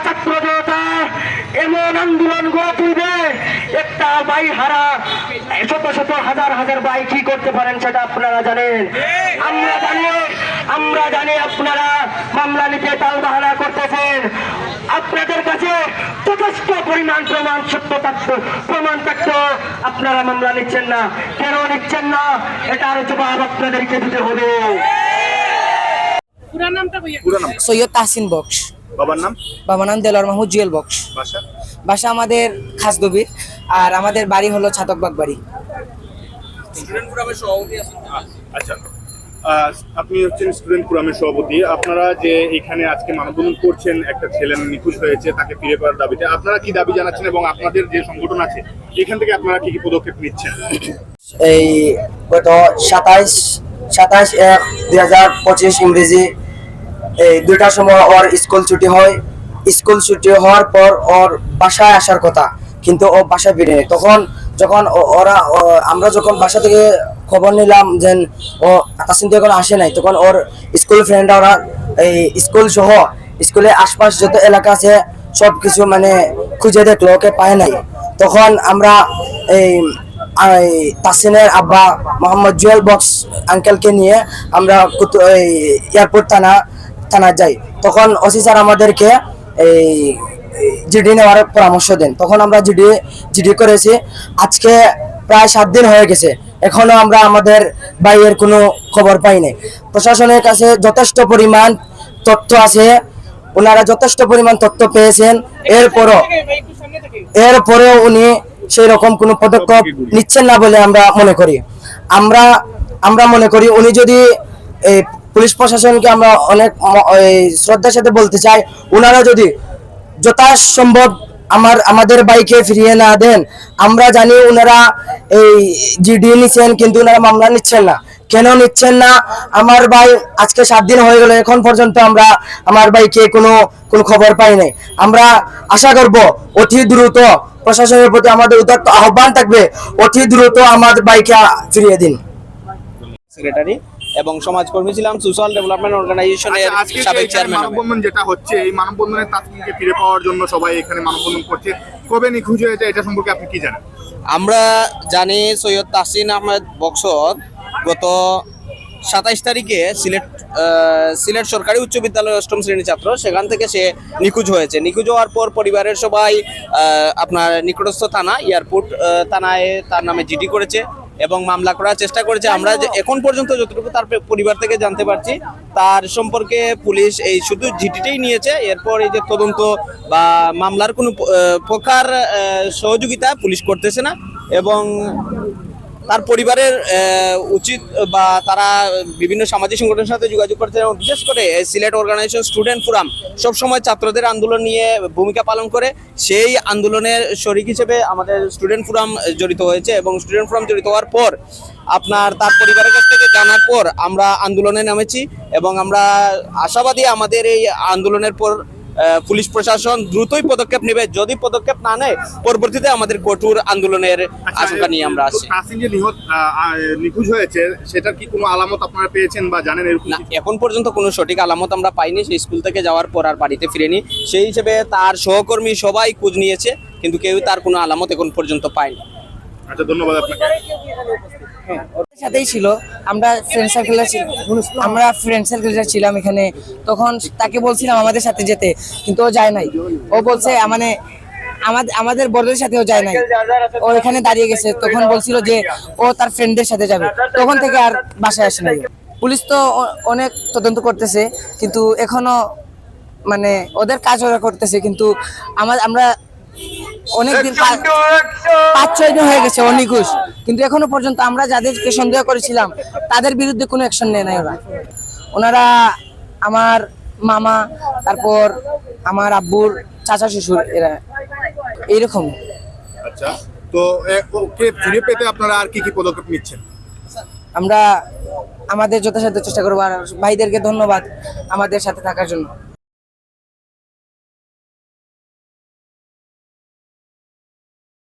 ছাত্র জনতা এমন আন্দোলন গড়ে তুলবে, একটা ভাই হারা শত শত হাজার হাজার ভাই কি করতে পারেন সেটা আপনারা জানেন। আমরা জানি আপনারা মামলা নিতে তালবাহানা করতেছেন। আপনাদের কাছে যথেষ্ট পরিমাণ প্রমাণ থাকতো আপনারা মামলা নিচ্ছেন না। কেন নিচ্ছেন না, এটার জবাব আপনাদেরকে দিতে হবে। সৈয়দ তাহসিন বক্স। বাবার নাম? বাবার নাম দেলোয়ার মাহমুদ জুয়েল বক্স। বাসা? বাসা আমাদের খাসদবির, আর আমাদের বাড়ি হলো ছাতকবাগ বাড়ি। আচ্ছা, আপনি হচ্ছেন স্টুডেন্ট ফোরামের সভাপতি। আপনারা যে এখানে আজকে মানববন্ধন করছেন, একটা ছেলে নিখোঁজ হয়েছে, তাকে ফিরে পাওয়ার দাবিতে আপনারা কি দাবি জানাচ্ছেন এবং আপনাদের যে সংগঠন আছে এখান থেকে আপনারা কি কি পদক্ষেপ নিচ্ছেন? এই গত 27/1/2025 ইংরেজি এই 2টার সময় ওর স্কুল ছুটি হয়। স্কুল ছুটি হওয়ার পর ওর বাসায় আসার কথা, কিন্তু ও বাসায় ফিরেনি। যখন আমরা যখন বাসা থেকে খবর নিলাম যে ও তাসিন তো এখন আসে নাই, তখন ওর স্কুল ফ্রেন্ডরা ওরা এই স্কুল সহ স্কুলের আশপাশ যত এলাকা আছে সব কিছু মানে খুঁজে দেখলো, ওকে পায় নাই। তখন আমরা এই তাসিনের আব্বা মোহাম্মদ জুয়েল বক্স আঙ্কেলকে নিয়ে আমরা এয়ারপোর্ট থানা যাই। তখন ওসি স্যার আমাদেরকে এই জিডি নেওয়ার পরামর্শ দেন। তখন আমরা জিডি করেছি। আজকে প্রায় 7 দিন হয়ে গেছে, এখনো আমরা আমাদের ভাইয়ের কোনো খবর পাইনি। প্রশাসনের কাছে যথেষ্ট পরিমাণ তথ্য আছে, ওনারা যথেষ্ট পরিমাণ তথ্য পেয়েছেন। এরপরেও উনি সেই রকম কোনো পদক্ষেপ নিচ্ছেন না বলে আমরা মনে করি। আমরা মনে করি উনি যদি এই পুলিশ প্রশাসনকে আমরা অনেক শ্রদ্ধার সাথে বলতে চাই, ওনারা যদি যথাসম্ভব আমাদের বাইকে ফিরিয়ে না দেন। আমরা জানি ওনারা এই জিডি নিচ্ছেন, কিন্তু ওনারা মামলা নিচ্ছেন না। কেন নিচ্ছেন না? আমার ভাই আজকে 7 দিন হয়ে গেল, এখন পর্যন্ত আমরা আমার ভাইকে কোনো খবর পাই নাই। আমরা আশা করব অতি দ্রুত প্রশাসনের প্রতি আমাদের উদাত্ত আহ্বান থাকবে, অতি দ্রুত আমাদের বাইকে ফিরিয়ে দিন। সেক্রেটারি এবং সমাজকর্মী ছিলাম সোশ্যাল ডেভেলপমেন্ট অর্গানাইজেশনের সাবেক চেয়ারম্যান। মানববন্ধন যেটা হচ্ছে, এই মানববন্ধনে তাসিনকে ফিরে পাওয়ার জন্য সবাই এখানে মানববন্ধন করছে। কবে নিখোঁজ হয়েছে এটা সম্পর্কে আপনি কি জানেন? আমরা জানি সৈয়দ তাহসিন আহমেদ বক্সর গত 27 তারিখে সিলেট সরকারি উচ্চ বিদ্যালয়ের 8ম শ্রেণীর ছাত্র, সেখান থেকে সে নিখোঁজ হয়েছে। নিখোঁজ হওয়ার পর পরিবারের সবাই আপনার নিকটস্থ থানা এয়ারপোর্ট থানায় তার নামে জিডি করেছে এবং মামলা করার চেষ্টা করেছে। আমরা এখন পর্যন্ত যতটুকু তার পরিবার থেকে জানতে পারছি, তার সম্পর্কে পুলিশ এই শুধু জিডিটাই নিয়েছে। এরপর এই যে তদন্ত বা মামলার কোনো প্রকার সহযোগিতা পুলিশ করতেছে না এবং তার পরিবারের উচিত বা তারা বিভিন্ন সামাজিক সংগঠনের সাথে যোগাযোগ করছে এবং বিশেষ করে সিলেট অর্গানাইজেশন স্টুডেন্ট ফোরাম সবসময় ছাত্রদের আন্দোলন নিয়ে ভূমিকা পালন করে। সেই আন্দোলনের শরিক হিসেবে আমাদের স্টুডেন্ট ফোরাম জড়িত হয়েছে এবং স্টুডেন্ট ফোরাম জড়িত হওয়ার পর তার পরিবারের কাছ থেকে জানার পর আমরা আন্দোলনে নামেছি এবং আমরা আশাবাদী আমাদের এই আন্দোলনের পর পুলিশ প্রশাসন দ্রুতই পদক্ষেপ নেবে। যদি পদক্ষেপ না নেয়, পরবর্তীতে আমাদের কঠোর আন্দোলনের আশঙ্কা নিয়ে আমরা আছি। তাসিন যে নিখোঁজ হয়েছে, সেটার কি কোনো আলামত আপনারা পেয়েছেন বা জানেন? এরকম না, এখন পর্যন্ত কোনো সঠিক আলামত আমরা পাইনি। সেই স্কুল থেকে যাওয়ার পর আর বাড়িতে ফিরেনি। সেই হিসেবে তার সহকর্মী সবাই খোঁজ নিয়েছে, কিন্তু কেউ তার কোনো আলামত এখন পর্যন্ত পায়নি। আচ্ছা, ধন্যবাদ আপনাকে। সাথেই ছিল, আমরা ফ্রেন্ড সার্কেলে ছিলাম এখানে। তখন তাকে বলছিলাম আমাদের সাথে যেতে, কিন্তু ও যায় নাই। ও বলছে মানে আমাদের বড়দের সাথেও যায় নাই, ও এখানে দাঁড়িয়ে গেছে। তখন বলছিল যে ও তার ফ্রেন্ডদের সাথে যাবে, তখন থেকে আর বাসায় আসে নাই। পুলিশ তো অনেক তদন্ত করতেছে, কিন্তু এখনো মানে ওদের কাজ ওরা করতেছে, কিন্তু আমরা অনেকদিন 5-6 দিন হয়ে গেছে ও নিখোঁজ, কিন্তু এখনো পর্যন্ত আমরা যাদেরকে সন্দেহ করেছিলাম তাদের বিরুদ্ধে কোনো অ্যাকশন নেয় নাই ওনারা আমার মামা, তারপর আমার আব্বুর চাচা শ্বশুর, এরা এইরকম। আচ্ছা, তো ওকে ফিরে পেতে আপনারা আর কি কি পদক্ষেপ নিচ্ছেন? আমরা আমাদের যথাসাধ্য চেষ্টা করবো। আর ভাইদেরকে ধন্যবাদ আমাদের সাথে থাকার জন্য।